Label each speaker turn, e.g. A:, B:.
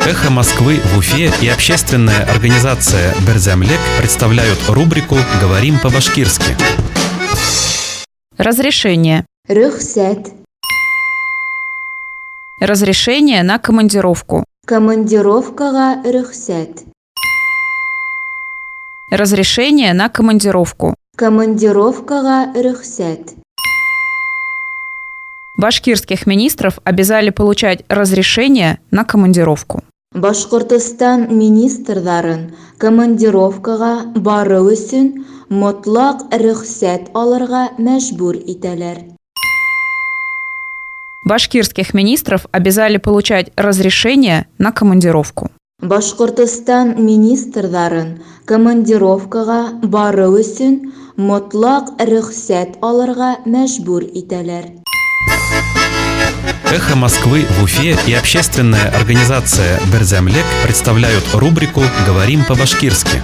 A: «Эхо Москвы» в Уфе и общественная организация «Берзямлек» представляют рубрику «Говорим по-башкирски».
B: Разрешение.
C: Рөхсәт.
B: Разрешение на командировку.
C: Командировкага рөхсәт.
B: Разрешение на командировку.
C: Командировкага рөхсәт.
B: Башкирских министров обязали получать разрешение на командировку.
C: Башкортстан министрларын командировкага бару өчен мотлак рөхсәт алырга мәҗбүр итәләр.
B: Башкирских министров обязали получать разрешение на командировку.
C: Башкортстан министрларын командировкага бару өчен мотлак рөхсәт алырга мәҗбүр итәләр.
A: «Эхо Москвы» в Уфе и общественная организация «Берзямлек» представляют рубрику «Говорим по-башкирски».